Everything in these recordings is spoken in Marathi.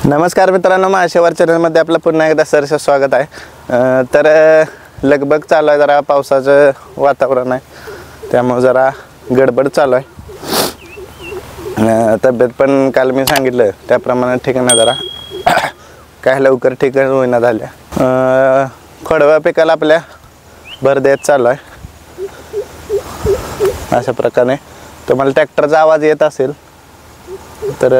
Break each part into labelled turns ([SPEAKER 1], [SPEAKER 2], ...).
[SPEAKER 1] नमस्कार मित्रांनो, माशेवार चॅनलमध्ये आपलं पुन्हा एकदा सहर्ष स्वागत आहे। तर लगबग चालू आहे, जरा पावसाचं वातावरण आहे त्यामुळे जरा गडबड चालू आहे। तब्येत पण काल मी सांगितलं त्याप्रमाणे ठीक आहे, जरा काय लवकर ठीक होईना झाल्या। खोडवा पिकाला आपल्या भर देत चालू आहे। अशा प्रकारे तुम्हाला ट्रॅक्टरचा आवाज येत असेल तर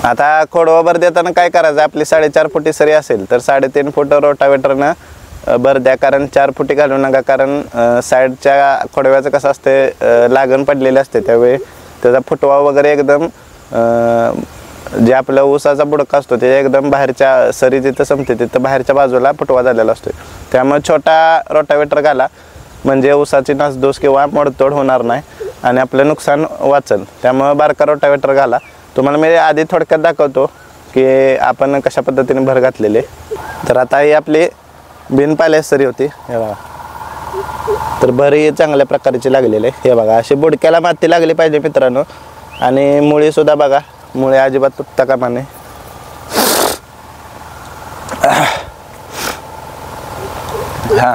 [SPEAKER 1] आता खोडवा भर देताना काय करायचं, आपली 4.5 फुटी सरी असेल तर 3.5 फूट रोटावेटरनं भर द्या, कारण 4 फुटी घालू नका, कारण साईडच्या खोडव्याचं कसं असते लागण पडलेली असते, त्यावेळी त्याचा फुटवा वगैरे एकदम जे आपलं ऊसाचा बुडका असतो ते एकदम बाहेरच्या सरी जिथं संपते तिथं बाहेरच्या बाजूला फुटवा झालेला असतो। त्यामुळे छोटा रोटावेटर घाला, म्हणजे ऊसाची नासधूस किंवा मोडतोड होणार नाही आणि आपलं नुकसान वाचेल। त्यामुळे बारका रोटावेटर घाला। तुम्हाला मी आधी थोडक्यात दाखवतो की आपण कशा पद्धतीने भर घातलेले। तर आता ही आपली बिनपाल्या सरी होती, हे बघा, तर भर ही चांगल्या प्रकारची लागलेली आहे। हे बघा, अशी बुडक्याला माती लागली पाहिजे मित्रांनो, आणि मुळी सुद्धा बघा, मुळे अजिबात तुटता कामा नये। हां,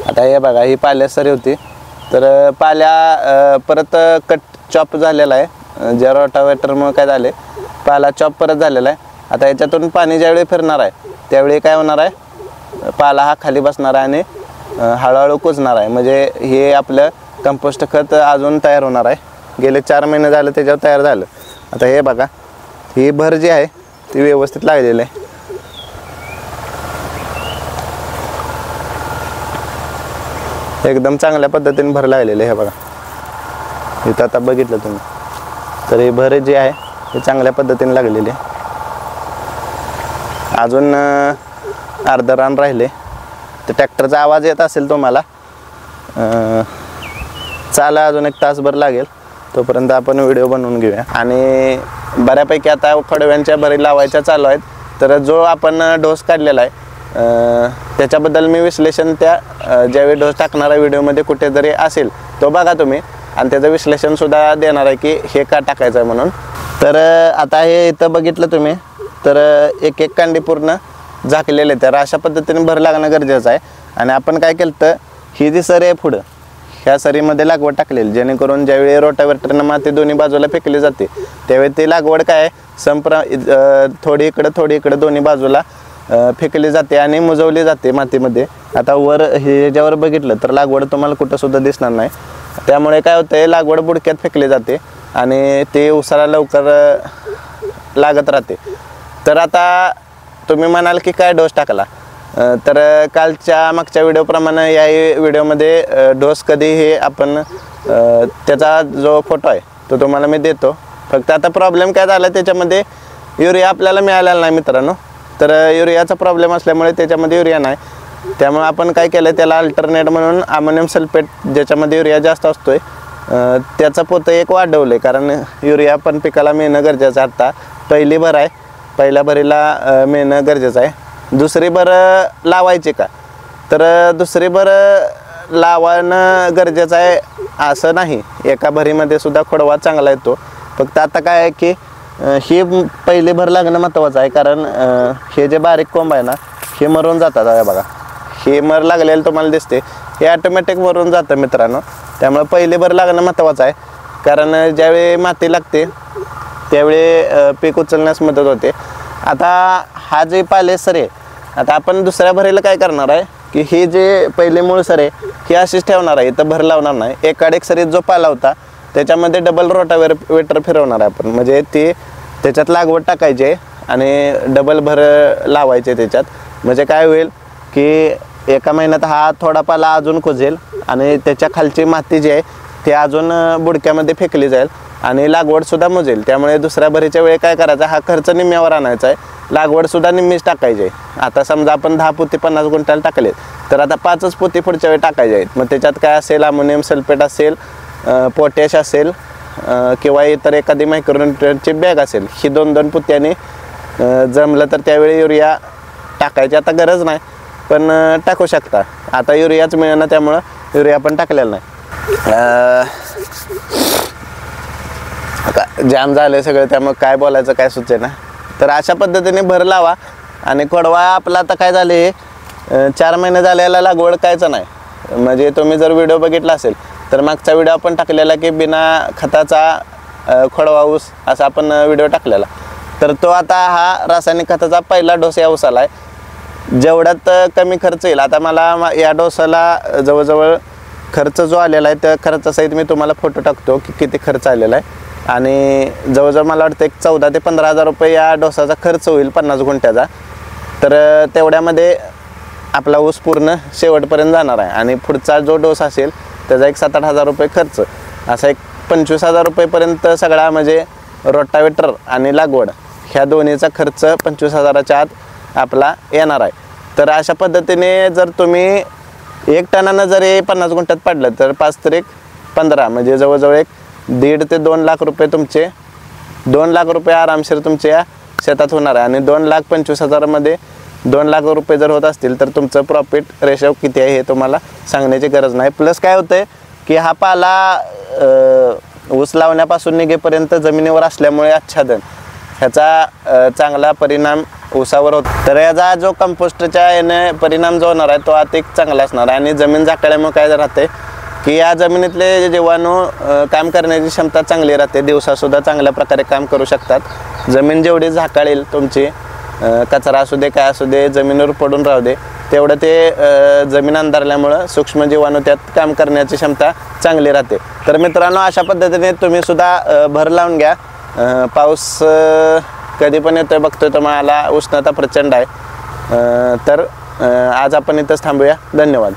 [SPEAKER 1] आता हे बघा, ही पाल्या सरी होती, तर पाल्या परत कट चॉप झालेला आहे। ज्या रोटावेटरमुळे काय झाले, पाला चॉप परत झालेला आहे। आता याच्यातून पाणी ज्यावेळी फिरणार आहे त्यावेळी काय होणार आहे, पाला हा खाली बसणार आहे आणि हळूहळू कुजणार आहे, म्हणजे हे आपलं कंपोस्ट खत अजून तयार होणार आहे। गेले 4 महिने झाले त्याच्यावर तयार झालं। आता हे बघा, ही भर जी आहे ती व्यवस्थित लागलेली आहे। एकदम चांगल्या पद्धतीने भर लागलेली आहे। हे बघा, इथं आता बघितलं तुम्ही, तर ही भर जी आहे ही चांगल्या पद्धतीने लागलेली आहे। अजून अर्ध रान राहिले, तर ट्रॅक्टरचा आवाज येत असेल तुम्हाला, चाला अजून 1 तासभर लागेल, तोपर्यंत आपण व्हिडिओ बनवून घेऊया। आणि बऱ्यापैकी आता खोडव्यांच्या भरी लावायच्या चालू आहेत, तर जो आपण डोस काढलेला आहे त्याच्याबद्दल मी विश्लेषण त्या ज्यावेळी डोस टाकणारा व्हिडिओमध्ये कुठेतरी असेल तो बघा तुम्ही, आणि त्याचं विश्लेषण सुद्धा देणार आहे की हे का टाकायचं आहे म्हणून। तर आता हे इथं बघितलं तुम्ही, तर एक कांडी पूर्ण झाकलेले, तर अशा पद्धतीने भर लागणं गरजेचं आहे। आणि आपण काय केलं, तर ही जी सरी आहे पुढं, ह्या सरीमध्ये लागवड टाकलेली, जेणेकरून ज्यावेळी रोटावेटरनं माती दोन्ही बाजूला फेकली जाते त्यावेळी ती लागवड काय थोडी इकडं दोन्ही बाजूला फेकली जाते आणि मुजवली जाते मातीमध्ये। आता वर हे ह्याच्यावर बघितलं तर लागवड तुम्हाला कुठं सुद्धा दिसणार नाही, त्यामुळे काय होतंय, लागवड बुडक्यात फेकली जाते आणि ते उसाला लवकर लागत राहते। तर आता तुम्ही म्हणाल की काय डोस टाकला, तर कालच्या मागच्या व्हिडिओप्रमाणे या व्हिडिओमध्ये डोस कधी हे आपण त्याचा जो फोटो आहे तो तुम्हाला मी देतो। फक्त आता प्रॉब्लेम काय झाला, त्याच्यामध्ये युरिया आपल्याला मिळालेला नाही मित्रांनो, तर युरियाचा प्रॉब्लेम असल्यामुळे त्याच्यामध्ये युरिया नाही। त्यामुळे आपण काय केलं, त्याला अल्टरनेट म्हणून अमोनियम सल्फेट, ज्याच्यामध्ये युरिया जास्त असतोय, त्याचं पोतं एक वाढवलं आहे, कारण युरिया पण पिकाला मिळणं गरजेचं आहे। आता पहिली भर आहे, पहिल्या भरीला मिळणं गरजेचं आहे। दुसरी भर लावायची का, तर दुसरी भर लावणं गरजेचं आहे असं नाही, एका भरीमध्ये सुद्धा खोडवा चांगला येतो। फक्त आता काय आहे की ही पहिली भर लागणं महत्त्वाचं आहे, कारण हे जे बारीक कोंब आहे ना हे मरून जातात। आहे बघा, हे मर लागलेलं तुम्हाला दिसते, हे ऑटोमॅटिक मरून जातं मित्रांनो। त्यामुळे पहिली भर लागणं महत्त्वाचं आहे, कारण ज्यावेळी माती लागते त्यावेळी पीक उचलण्यास मदत होते। आता हा जे पाले सरे, आता आपण दुसऱ्या भरीला काय करणार आहे की ही जे पहिली मूळ सरे ही अशीच ठेवणार आहे, इथं भर लावणार नाही। एकाडेक सरीत जो पाला होता त्याच्यामध्ये डबल रोटावेटर फिरवणार आहे आपण, म्हणजे ती त्याच्यात लागवड टाकायची आहे आणि डबल भर लावायचे त्याच्यात। म्हणजे काय होईल की एका महिन्यात हा थोडा पाला अजून कुजेल आणि त्याच्या खालची माती जी आहे ती अजून बुडक्यामध्ये फेकली जाईल आणि लागवडसुद्धा मुजेल। त्यामुळे दुसऱ्या भरीच्या वेळी काय करायचं, हा खर्च निम्म्यावर आणायचा आहे, लागवडसुद्धा निम्मीच टाकायची आहे। आता समजा आपण 10 पोती 50 गुंठाला टाकले, तर आता 5च पोती पुढच्या वेळी टाकायचे आहेत। मग त्याच्यात काय असेल, अमोनियम सल्फेट असेल, पोटॅश असेल, किंवा इतर एखादी मायक्रोन्यूट्रिएंटची बॅग असेल, ही 2-2 पोत्याने जमलं तर त्यावेळी युरिया टाकायची आता गरज नाही, पण टाकू शकता। आता युरियाच मिळेना त्यामुळं युरिया पण टाकलेला नाही। जाम झाले सगळं, त्यामुळे काय बोलायचं काय सुचेना. तर अशा पद्धतीने भर लावा. आणि खोडवा आपला आता काय झाले 4 महिने झालेला लागवड कायचं नाही. म्हणजे तुम्ही जर व्हिडिओ बघितला असेल तर मागचा व्हिडिओ आपण टाकलेला की बिना खताचा खोडवा ऊस असा आपण व्हिडिओ टाकलेला. तर तो आता हा रासायनिक खताचा पहिला डोस या ऊसाला आहे. जेवढ्यात कमी खर्च येईल. आता मला या डोसाला जवळजवळ खर्च जो आलेला आहे त्या खर्चासहित मी तुम्हाला फोटो टाकतो की किती खर्च आलेला आहे. आणि जवळजवळ मला वाटतं एक 14 ते 15 रुपये या डोसाचा खर्च होईल 50 गुंठ्याचा. तर तेवढ्यामध्ये आपला ऊस पूर्ण शेवटपर्यंत जाणार आहे. आणि पुढचा जो डोस असेल त्याचा एक 7-8 रुपये खर्च, असा एक 25,000 रुपयेपर्यंत सगळा म्हणजे रोटावेटर आणि लागवड ह्या दोन्हीचा खर्च 25,000च्या आत आपला येणार आहे. तर अशा पद्धतीने जर तुम्ही 1 टनानं जरी 50 गुंठ्यात पडलं तर 5 × 1 = 15 म्हणजे जवळजवळ एक 1.5 ते 2 लाख रुपये तुमचे 2 लाख रुपये आरामशीर तुमच्या शेतात होणार आहे. आणि 2,25,000मध्ये 2 लाख रुपये जर होत असतील तर तुमचं प्रॉफिट रेशो किती आहे हे तुम्हाला सांगण्याची गरज नाही. प्लस काय होतंय की हा पाला ऊस लावण्यापासून निघेपर्यंत जमिनीवर असल्यामुळे आच्छादन ह्याचा चांगला परिणाम ऊसावर होतो. तर याचा जो कंपोस्टच्या याने परिणाम जो होणार आहे तो अधिक चांगला असणार आहे. आणि जमीन झाकळल्यामुळे काय राहते की या जमिनीतले जीवाणू काम करण्याची क्षमता चांगली राहते. दिवसासुद्धा चांगल्या प्रकारे काम करू शकतात. जमीन जेवढी झाकाळेल तुमची, कचरा असू दे काय असू दे जमिनीवर पडून राहू दे, तेवढं ते जमीन अंधारल्यामुळं सूक्ष्म जीवाणू त्यात काम करण्याची क्षमता चांगली राहते. तर मित्रांनो अशा पद्धतीने तुम्ही सुद्धा भर लावून घ्या. पाऊस कधी पण येतोय बघतोय तुम्हाला, उष्णता प्रचंड आहे. तर आज आपण इथंच थांबूया. धन्यवाद.